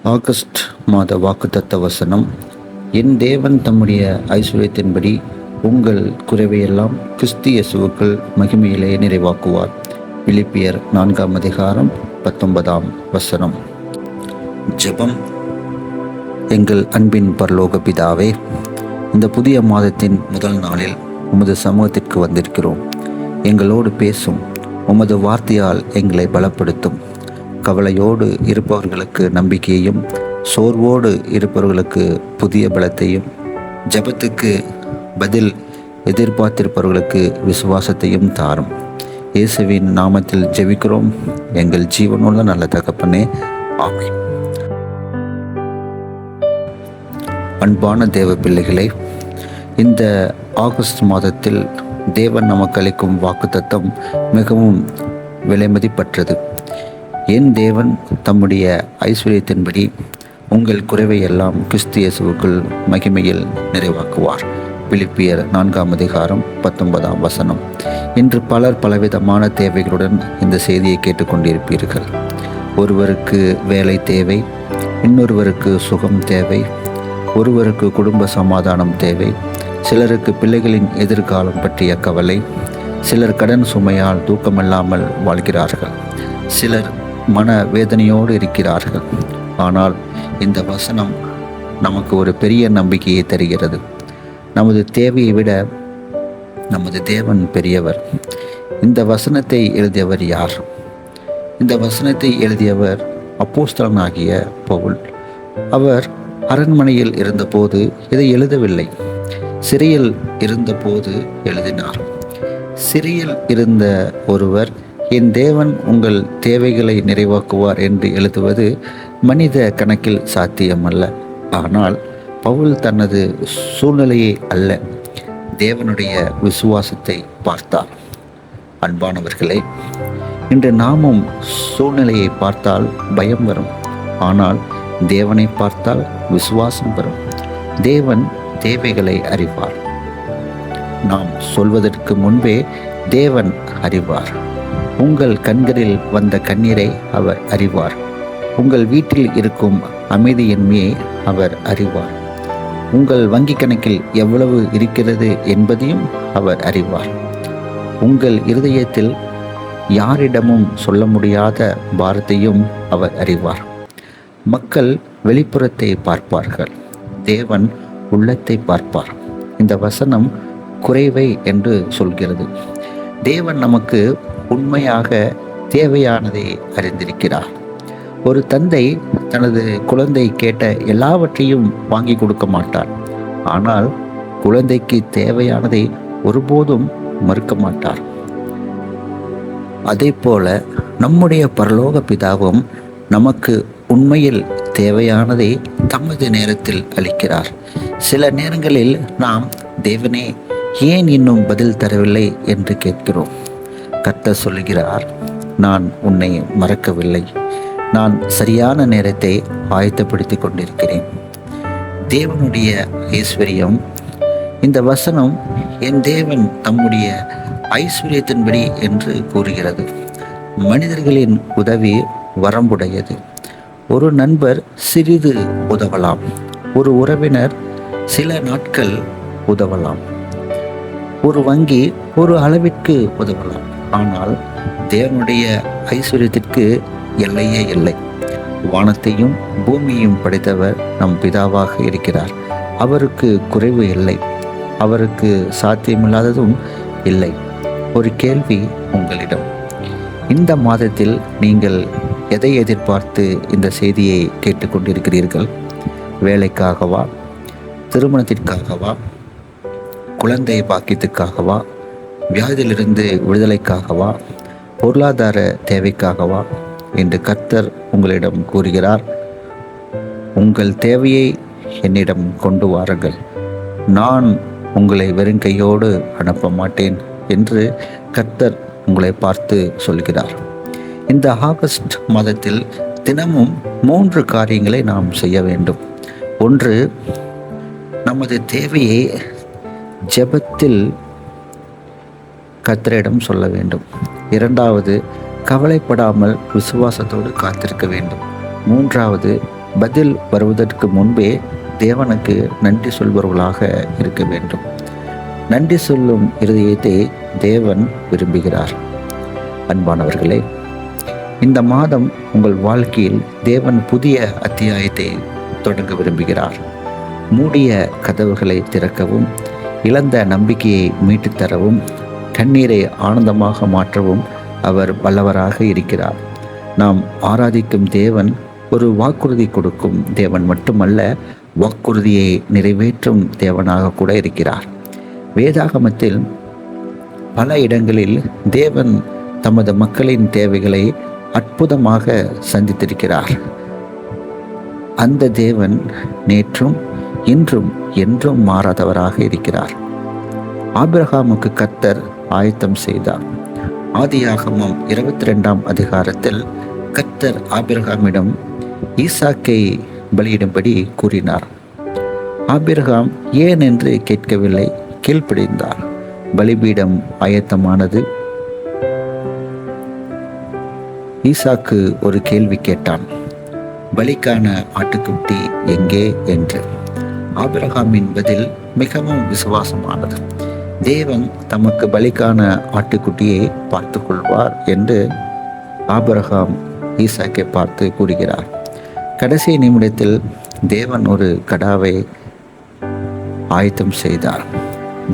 August மாத வாக்குத்தத்த வசனம். என் தேவன் தம்முடைய ஐஸ்வர்யத்தின்படி உங்கள் குறைவையெல்லாம் கிறிஸ்து இயேசுவுக்குள் மகிமையிலே நிறைவாக்குவார். பிலிப்பியர் 4 வசனம். ஜெபம். எங்கள் அன்பின் பரலோக பிதாவே, இந்த புதிய மாதத்தின் முதல் நாளில் உமது சமூகத்திற்கு வந்திருக்கிறோம். எங்களோடு பேசும். உமது வார்த்தையால் எங்களை பலப்படுத்தும். கவலையோடு இருப்பவர்களுக்கு நம்பிக்கையையும், சோர்வோடு இருப்பவர்களுக்கு புதிய பலத்தையும், ஜெபத்துக்கு பதில் எதிர்பார்த்திருப்பவர்களுக்கு விசுவாசத்தையும் தாரும். இயேசுவின் நாமத்தில் ஜெபிக்கிறோம் எங்கள் ஜீவனுள்ள நல்ல தகப்பனே, ஆமென். அன்பான தேவ பிள்ளைகளே, இந்த ஆகஸ்ட் மாதத்தில் தேவன் நமக்கு அளிக்கும் வாக்குத்தத்தம் மிகவும் விலைமதிப்பற்றது. என் தேவன் தம்முடைய ஐஸ்வர்யத்தின்படி உங்கள் குறைவையெல்லாம் கிறிஸ்து இயேசுவுக்குள் மகிமையில் நிறைவாக்குவார். பிலிப்பியர் 4 வசனம். இன்று பலர் பலவிதமான தேவைகளுடன் இந்த செய்தியை கேட்டுக்கொண்டிருப்பீர்கள். ஒருவருக்கு வேலை தேவை, இன்னொருவருக்கு சுகம் தேவை, ஒருவருக்கு குடும்ப சமாதானம் தேவை, சிலருக்கு பிள்ளைகளின் எதிர்காலம் பற்றிய கவலை, சிலர் கடன் சுமையால் தூக்கமில்லாமல் வாழ்கிறார்கள், சிலர் மன வேதனையோடு இருக்கிறார்கள். ஆனால் இந்த வசனம் நமக்கு ஒரு பெரிய நம்பிக்கையை தருகிறது. நமது தேவையை விட நமது தேவன் பெரியவர். இந்த வசனத்தை எழுதியவர் யார்? இந்த வசனத்தை எழுதியவர் அப்போஸ்தலனாகிய பவுல். அவர் அரண்மனையில் இருந்தபோது இதை எழுதவில்லை, சிறையில் இருந்தபோது எழுதினார். சிறையில் இருந்த ஒருவர் என் தேவன் உங்கள் தேவைகளை நிறைவாக்குவார் என்று எழுதுவது மனித கணக்கில் சாத்தியமல்ல. ஆனால் பவுல் தனது சூழ்நிலையை அல்ல, தேவனுடைய விசுவாசத்தை பார்த்தார். அன்பானவர்களே, இன்று நாமும் சூழ்நிலையை பார்த்தால் பயம் வரும். ஆனால் தேவனை பார்த்தால் விசுவாசம் வரும். தேவன் தேவைகளை அறிவார். நாம் சொல்வதற்கு முன்பே தேவன் அறிவார். உங்கள் கண்களில் வந்த கண்ணீரை அவர் அறிவார். உங்கள் வீட்டில் இருக்கும் அமைதியின்மையை அவர் அறிவார். உங்கள் வங்கி கணக்கில் எவ்வளவு இருக்கிறது என்பதையும் அவர் அறிவார். உங்கள் இருதயத்தில் யாரிடமும் சொல்ல முடியாத பாரத்தையும் அவர் அறிவார். மக்கள் வெளிப்புறத்தை பார்ப்பார்கள், தேவன் உள்ளத்தை பார்ப்பார். இந்த வசனம் குறைவை என்று சொல்கிறது. தேவன் நமக்கு உண்மையாக தேவையானதை அறிந்திருக்கிறார். ஒரு தந்தை தனது குழந்தை கேட்ட எல்லாவற்றையும் வாங்கி கொடுக்க மாட்டார். ஆனால் குழந்தைக்கு தேவையானதை ஒருபோதும் மறுக்க மாட்டார். அதே போல நம்முடைய பரலோக பிதாவும் நமக்கு உண்மையில் தேவையானதை தமது நேரத்தில் அளிக்கிறார். சில நேரங்களில் நாம் தேவனே ஏன் இன்னும் பதில் தரவில்லை என்று கேட்கிறோம். கர்த்தர் சொல்லுகிறார், நான் உன்னை மறக்கவில்லை, நான் சரியான நேரத்தை ஆயத்தப்படுத்தி கொண்டிருக்கிறேன். தேவனுடைய ஐஸ்வர்யம். இந்த வசனம் என் தேவன் தம்முடைய ஐஸ்வர்யத்தின்படி என்று கூறுகிறது. மனிதர்களின் உதவி வரம்புடையது. ஒரு நண்பர் சிறிது உதவலாம், ஒரு உறவினர் சில நாட்கள் உதவலாம், ஒரு வங்கி ஒரு அளவிற்கு உதவலாம். ஆனால் தேவனுடைய ஐஸ்வர்யத்திற்கு எல்லையே இல்லை. வானத்தையும் பூமியையும் படைத்தவர் நம் பிதாவாக இருக்கிறார். அவருக்கு குறைவு இல்லை, அவருக்கு சாத்தியமில்லாததும் இல்லை. ஒரு கேள்வி உங்களிடம். இந்த மாதத்தில் நீங்கள் எதை எதிர்பார்த்து இந்த செய்தியை கேட்டுக்கொண்டிருக்கிறீர்கள்? வேலைக்காகவா, திருமணத்திற்காகவா, குழந்தை பாக்கியத்துக்காகவா, வியாதியிலிருந்து விடுதலைக்காகவா, பொருளாதார தேவைக்காகவா என்று கர்த்தர் உங்களிடம் கூறுகிறார். உங்கள் தேவையை என்னிடம் கொண்டு வாருங்கள், நான் உங்களை வெறுங்கையோடு அனுப்ப மாட்டேன் என்று கர்த்தர் உங்களை பார்த்து சொல்கிறார். இந்த ஆகஸ்ட் மாதத்தில் தினமும் 3 காரியங்களை நாம் செய்ய வேண்டும். ஒன்று, நமது தேவையை ஜெபத்தில் கர்த்தரிடம் சொல்ல வேண்டும். இரண்டாவது, கவலைப்படாமல் விசுவாசத்தோடு காத்திருக்க வேண்டும். மூன்றாவது, பதில் வருவதற்கு முன்பே தேவனுக்கு நன்றி சொல்பவர்களாக இருக்க வேண்டும். நன்றி சொல்லும் இருதயத்தை தேவன் விரும்புகிறார். அன்பானவர்களே, இந்த மாதம் உங்கள் வாழ்க்கையில் தேவன் புதிய அத்தியாயத்தை தொடங்க விரும்புகிறார். மூடிய கதவுகளை திறக்கவும், இழந்த நம்பிக்கையை மீட்டுத் தரவும், கண்ணீரை ஆனந்தமாக மாற்றவும் அவர் வல்லவராக இருக்கிறார். நாம் ஆராதிக்கும் தேவன் ஒரு வாக்குறுதி கொடுக்கும் தேவன் மட்டுமல்ல, வாக்குறுதியை நிறைவேற்றும் தேவனாக கூட இருக்கிறார். வேதாகமத்தில் பல இடங்களில் தேவன் தமது மக்களின் தேவைகளை அற்புதமாக சந்தித்திருக்கிறார். அந்த தேவன் நேற்றும் இன்றும் என்றும் மாறாதவராக இருக்கிறார். ஆபிரகாமுக்கு கர்த்தர் ஆயத்தம் செய்தார். ஆதியாகமம் 22ஆம் அதிகாரத்தில் கர்த்தர் ஆபிரகாமிடம் ஈசாக்கை பலியிடும்படி கூறினார். ஆபிரகாம் ஏன் என்று கேட்கவில்லை, கீழ்ப்படிந்தார். பலிபீடம் ஆயத்தமானது. ஈசாக்கு ஒரு கேள்வி கேட்டான், பலிக்கான ஆட்டுக்குட்டி எங்கே என்று. ஆபிரகாமின் பதில் மிகவும் விசுவாசமானது. தேவன் தமக்கு பலிக்கான ஆட்டுக்குட்டியை பார்த்து கொள்வார் என்று ஆபிரகாம் ஈசாக்கை பார்த்து கூறுகிறார். கடைசி நிமிடத்தில் தேவன் ஒரு கடாவை ஆயத்தம் செய்தார்.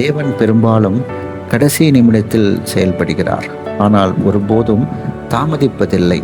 தேவன் பெரும்பாலும் கடைசி நிமிடத்தில் செயல்படுகிறார், ஆனால் ஒருபோதும் தாமதிப்பதில்லை.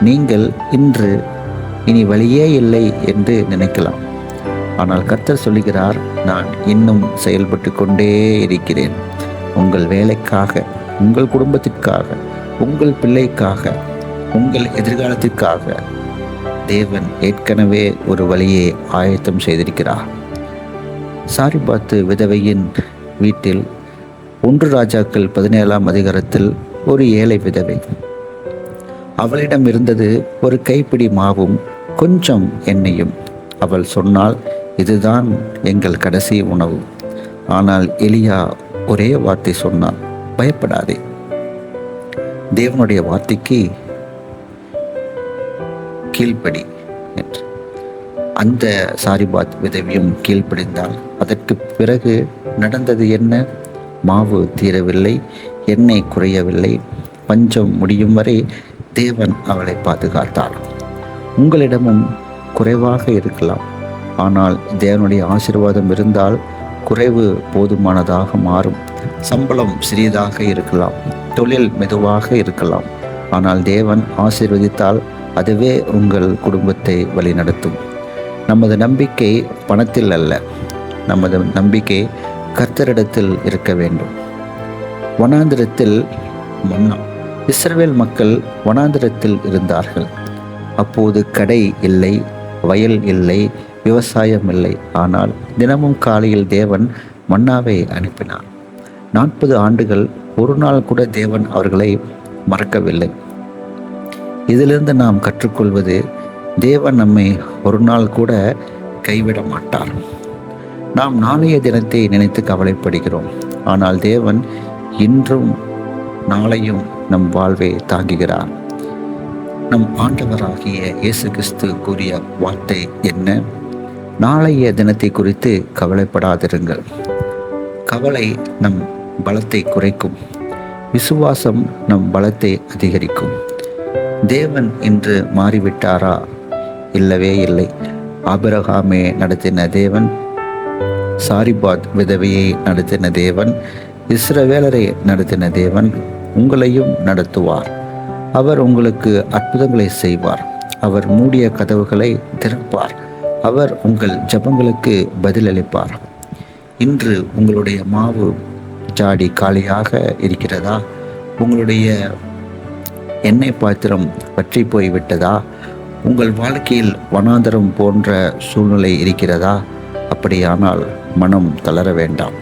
நீங்கள் இனி வழியே இல்லை என்று நினைக்கலாம், ஆனால் கர்த்தர் சொல்லுகிறார், நான் இன்னும் செயல்பட்டு கொண்டே இருக்கிறேன். உங்கள் வேலைக்காக, உங்கள் குடும்பத்திற்காக, உங்கள் பிள்ளைக்காக, உங்கள் எதிர்காலத்திற்காக தேவன் ஏற்கனவே ஒரு வழியை ஆயத்தம் செய்திருக்கிறார். சாரிபாத்து விதவையின் வீட்டில் 1 ராஜாக்கள் 17ஆம் அதிகாரத்தில் ஒரு ஏழை விதவை. அவளிடம் இருந்தது ஒரு கைப்பிடி மாவும் கொஞ்சம் எண்ணெயும். அவள் சொன்னாள், இதுதான் எங்கள் கடைசி உணவு. ஆனால் எலியா ஒரே வார்த்தை சொன்னார், பயப்படாதே. தேவனுடைய வார்த்தைக்கு கீழ்ப்படி என்று. அந்த சாரிபாத் விதவியும் கீழ்ப்படிந்தாள். அதற்கு பிறகு நடந்தது என்ன? மாவு தீரவில்லை, எண்ணெய் குறையவில்லை, பஞ்சம் முடியும் வரை தேவன் அவளை பாதுகாத்தார். உங்களிடமும் குறைவாக இருக்கலாம், ஆனால் தேவனுடைய ஆசீர்வாதம் இருந்தால் குறைவு போதுமானதாக மாறும். சம்பளம் சிறியதாக இருக்கலாம், தொழில் மெதுவாக இருக்கலாம், ஆனால் தேவன் ஆசீர்வதித்தால் அதுவே உங்கள் குடும்பத்தை வழிநடத்தும். நமது நம்பிக்கை பணத்தில் அல்ல, நமது நம்பிக்கை கர்த்தரிடத்தில் இருக்க வேண்டும். வனாந்திரத்தில் மன்னா. இஸ்ரவேல் மக்கள் வனாந்திரத்தில் இருந்தார்கள். அப்போது கடை இல்லை, வயல் இல்லை, விவசாயம் இல்லை. ஆனால் தினமும் காலையில் தேவன் மன்னாவை அனுப்பினார். 40 ஆண்டுகள் ஒரு நாள் கூட தேவன் அவர்களை மறக்கவில்லை. இதிலிருந்து நாம் கற்றுக்கொள்வது, தேவன் நம்மை ஒரு நாள் கூட கைவிட மாட்டார். நாம் நாளைய தினத்தை நினைத்து கவலைப்படுகிறோம், ஆனால் தேவன் இன்றும் நாளையும் நம் வாழ்வை தாங்குகிறார். நம் ஆண்டவராகிய இயேசு கிறிஸ்து கூறிய வார்த்தை என்ன? நாளைய தினத்தை குறித்து கவலைப்படாதிருங்கள். கவலை நம் பலத்தை குறைக்கும், விசுவாசம் நம் பலத்தை அதிகரிக்கும். தேவன் இன்று மாறிவிட்டாரா? இல்லவே இல்லை. ஆபிரகாமை நடத்தின தேவன், சாரிபாத் விதவையை நடத்தின தேவன், இஸ்ரவேலரை நடத்தின தேவன் உங்களையும் நடத்துவார். அவர் உங்களுக்கு அற்புதங்களை செய்வார். அவர் மூடிய கதவுகளை திறப்பார். அவர் உங்கள் ஜெபங்களுக்கு பதிலளிப்பார். இன்று உங்களுடைய மாவு ஜாடி காலியாக இருக்கிறதா? உங்களுடைய எண்ணெய் பாத்திரம் வற்றி போய்விட்டதா? உங்கள் வாழ்க்கையில் வனாந்தரம் போன்ற சூழ்நிலை இருக்கிறதா? அப்படியானால் மனம் தளர வேண்டாம்.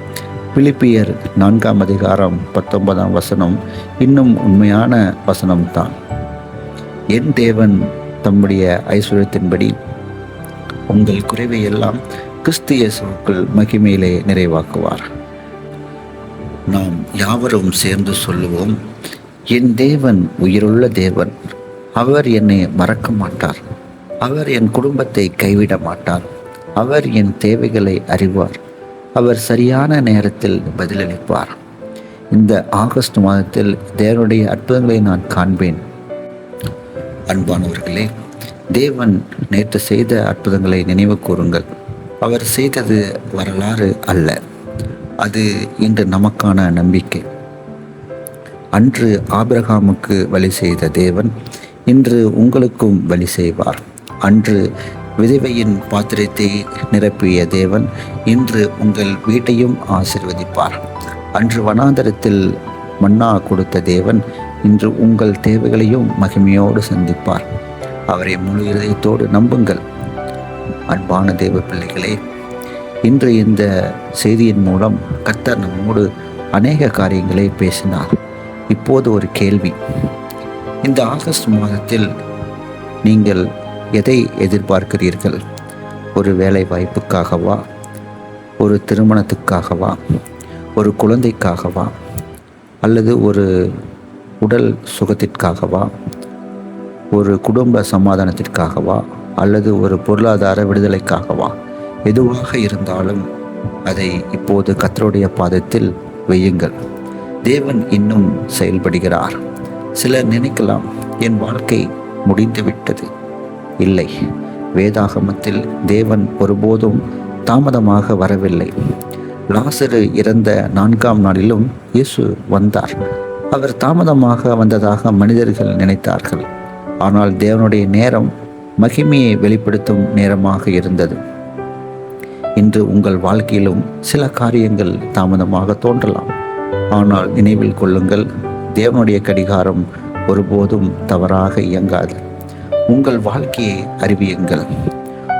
பிலிப்பியர் 4ஆம் அதிகாரம் 19ஆம் வசனம் இன்னும் உண்மையான வசனம்தான். என் தேவன் தம்முடைய ஐஸ்வர்யத்தின்படி உங்கள் குறைவை எல்லாம் கிறிஸ்து இயேசுவுக்குள் மகிமையிலே நிறைவாக்குவார். நாம் யாவரும் சேர்ந்து சொல்லுவோம், என் தேவன் உயிருள்ள தேவன், அவர் என்னை மறக்க மாட்டார். அவர் என் குடும்பத்தை கைவிட மாட்டார். அவர் என் தேவைகளை அறிவார். அவர் சரியான நேரத்தில் பதிலளிப்பார். இந்த ஆகஸ்ட் மாதத்தில் தேவனுடைய அற்புதங்களை நான் காண்பேன். அன்பானவர்களே, தேவன் நேற்று செய்த அற்புதங்களை நினைவு கூறுங்கள். அவர் செய்தது வரலாறு அல்ல, அது இன்று நமக்கான நம்பிக்கை. அன்று ஆபிரகாமுக்கு வழி செய்த தேவன் இன்று உங்களுக்கும் வழி செய்வார். அன்று விதவையின் பாத்திரத்தை நிரப்பிய தேவன் இன்று உங்கள் வீட்டையும் ஆசீர்வதிப்பார். அன்று வனாந்தரத்தில் மன்னா கொடுத்த தேவன் இன்று உங்கள் தேவைகளையும் மகிமையோடு சந்திப்பார். அவரை முழு இதயத்தோடு நம்புங்கள். அன்பான தேவ பிள்ளைகளே, இன்று இந்த செய்தியின் மூலம் கர்த்தர் நம்மோடு அநேக காரியங்களை பேசினார். இப்போது ஒரு கேள்வி. இந்த ஆகஸ்ட் மாதத்தில் நீங்கள் எதை எதிர்பார்க்கிறீர்கள்? ஒரு வேலை வாய்ப்புக்காகவா? ஒரு திருமணத்துக்காகவா? ஒரு குழந்தைக்காகவா? அல்லது ஒரு உடல் சுகத்திற்காகவா? ஒரு குடும்ப சமாதானத்திற்காகவா? அல்லது ஒரு பொருளாதார விடுதலைக்காகவா? எதுவாக இருந்தாலும் அதை இப்போது கர்த்தருடைய பாதத்தில் வையுங்கள். தேவன் இன்னும் செயல்படுகிறார். சிலர் நினைக்கலாம், என் வாழ்க்கை முடிந்துவிட்டது. இல்லை, வேதாகமத்தில் தேவன் ஒருபோதும் தாமதமாக வரவில்லை. லாசரு இறந்த 4ஆம் நாளிலும் இயேசு வந்தார். அவர் தாமதமாக வந்ததாக மனிதர்கள் நினைத்தார்கள். ஆனால் தேவனுடைய நேரம் மகிமையை வெளிப்படுத்தும் நேரமாக இருந்தது. இன்று உங்கள் வாழ்க்கையிலும் சில காரியங்கள் தாமதமாக தோன்றலாம். ஆனால் நினைவில் கொள்ளுங்கள், தேவனுடைய கடிகாரம் ஒருபோதும் தவறாக இயங்காது. உங்கள் வாழ்க்கையை அறிவியுங்கள்.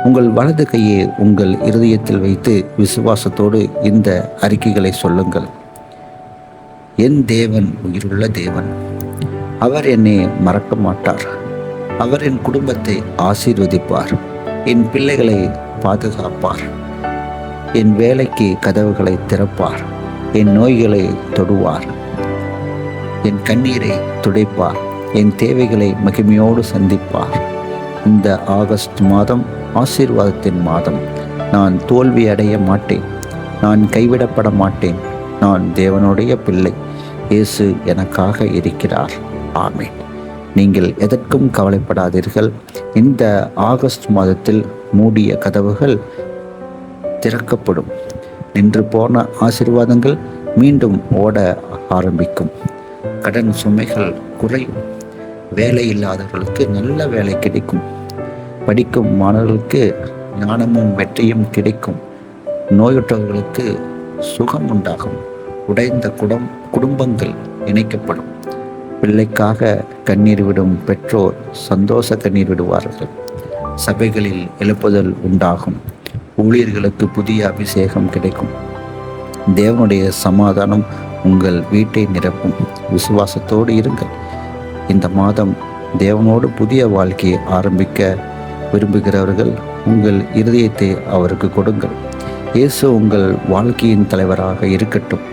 உங்கள் வலது கையை உங்கள் இருதயத்தில் வைத்து விசுவாசத்தோடு இந்த அறிக்கைகளை சொல்லுங்கள். என் தேவன் உயிருள்ள தேவன். அவர் என்னை மறக்க மாட்டார். அவர் என் குடும்பத்தை ஆசீர்வதிப்பார். என் பிள்ளைகளை பாதுகாப்பார். என் வேலைக்கு கதவுகளை திறப்பார். என் நோய்களை தொடுவார். என் கண்ணீரை துடைப்பார். என் தேவைகளை மகிமையோடு சந்திப்பார். இந்த ஆகஸ்ட் மாதம் ஆசீர்வாதத்தின் மாதம். நான் தோல்வி அடைய மாட்டேன். நான் கைவிடப்பட மாட்டேன். நான் தேவனுடைய பிள்ளை. இயேசு எனக்காக இருக்கிறார். ஆமென். நீங்கள் எதற்கும் கவலைப்படாதீர்கள். இந்த ஆகஸ்ட் மாதத்தில் மூடிய கதவுகள் திறக்கப்படும். நின்று போன ஆசீர்வாதங்கள் மீண்டும் ஓட ஆரம்பிக்கும். கடன் சுமைகள் குறையும். வேலை இல்லாதவர்களுக்கு நல்ல வேலை கிடைக்கும். படிக்கும் மாணவர்களுக்கு ஞானமும் வெற்றியும் கிடைக்கும். நோயுற்றவர்களுக்கு சுகம் உண்டாகும். உடைந்த குடும்பங்கள் இணைக்கப்படும். பிள்ளைக்காக கண்ணீர் விடும் பெற்றோர் சந்தோஷ கண்ணீர் விடுவார்கள். சபைகளில் எழுப்புதல் உண்டாகும். ஊழியர்களுக்கு புதிய அபிஷேகம் கிடைக்கும். தேவனுடைய சமாதானம் உங்கள் வீட்டை நிரப்பும். விசுவாசத்தோடு இருங்கள். இந்த மாதம் தேவனோடு புதிய வாழ்க்கையை ஆரம்பிக்க விரும்புகிறவர்கள் உங்கள் இருதயத்தை அவருக்கு கொடுங்கள். இயேசு உங்கள் வாழ்க்கையின் தலைவராக இருக்கட்டும்.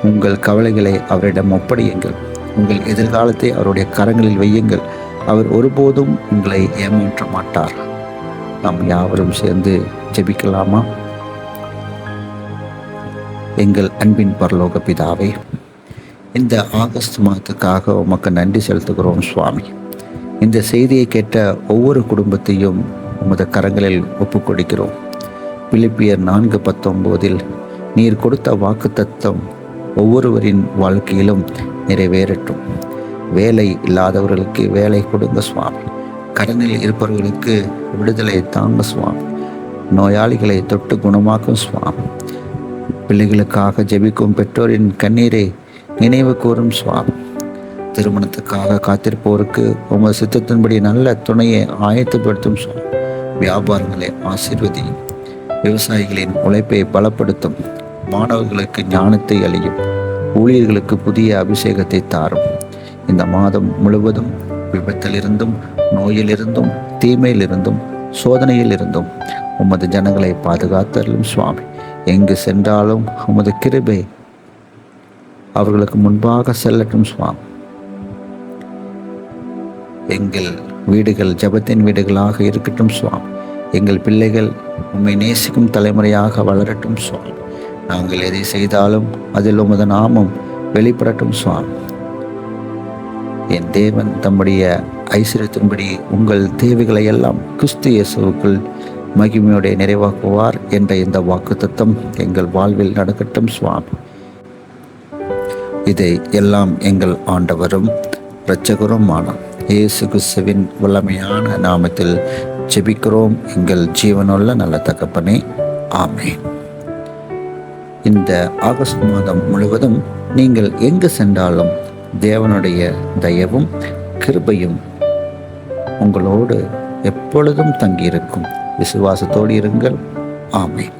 உங்கள் கவலைகளை அவரிடம் ஒப்படையுங்கள். உங்கள் எதிர்காலத்தை அவருடைய கரங்களில் வையுங்கள். அவர் ஒருபோதும் உங்களை ஏமாற்ற மாட்டார். நாம் யாவரும் சேர்ந்து ஜெபிக்கலாமா? எங்கள் அன்பின் பரலோக பிதாவே, இந்த ஆகஸ்ட் மாதத்துக்காக உமக்கு நன்றி செலுத்துகிறோம் சுவாமி. இந்த செய்தியை கேட்ட ஒவ்வொரு குடும்பத்தையும் உமது கரங்களில் ஒப்புக்கொடுக்கிறோம். பிலிப்பியர் 4:19 நீர் கொடுத்த வாக்குத்தத்தம் ஒவ்வொருவரின் வாழ்க்கையிலும் நிறைவேறட்டும். வேலை இல்லாதவர்களுக்கு வேலை கொடுங்க சுவாமி. கடனில் இருப்பவர்களுக்கு விடுதலை தாங்க சுவாமி. நோயாளிகளை தொட்டு குணமாக்கும் சுவாமி. பிள்ளைகளுக்காக ஜெபிக்கும் பெற்றோரின் கண்ணீரை நினைவு கூறும் சுவாமி. திருமணத்துக்காக காத்திருப்போருக்கு உமது சித்தத்தின்படி நல்ல துணையை ஆயத்தப்படுத்தும் சுவாமி. வியாபாரங்களை ஆசீர்வதியும். விவசாயிகளின் உழைப்பை பலப்படுத்தும். மாணவர்களுக்கு ஞானத்தை அளியும். ஊழியர்களுக்கு புதிய அபிஷேகத்தை தாரும். இந்த மாதம் முழுவதும் விபத்திலிருந்தும், நோயிலிருந்தும், தீமையிலிருந்தும், சோதனையிலிருந்தும் உமது ஜனங்களை பாதுகாத்தருளும் சுவாமி. எங்கு சென்றாலும் உமது கிருபை அவர்களுக்கு முன்பாக செல்லட்டும் சுவாமி. எங்கள் வீடுகள் ஜெபத்தின் வீடுகளாக இருக்கட்டும் சுவாமி. எங்கள் பிள்ளைகள் உம்மை நேசிக்கும் தலைமுறையாக வளரட்டும் சுவாமி. நாங்கள் எதை செய்தாலும் அதில் உமது நாமம் வெளிப்படட்டும் சுவாமி. என் தேவன் தம்முடைய ஐஸ்வர்யத்தின்படி உங்கள் தேவைகளை எல்லாம் கிறிஸ்து இயேசுவுக்குள் மகிமையோட நிறைவாக்குவார் என்ற இந்த வாக்குத்தத்தம் எங்கள் வாழ்வில் நடக்கட்டும் சுவாமி. இதை எல்லாம் எங்கள் ஆண்டவரும் இரட்சகருமான இயேசு கிறிஸ்துவின் வல்லமையான நாமத்தில் ஜெபிக்கிறோம் எங்கள் ஜீவனுள்ள நல்ல தகப்பனே, ஆமென். இந்த ஆகஸ்ட் மாதம் முழுவதும் நீங்கள் எங்கு சென்றாலும் தேவனுடைய தயவும் கிருபையும் உங்களோடு எப்பொழுதும் தங்கியிருக்கும். விசுவாசத்தோடு இருங்கள். ஆமென்.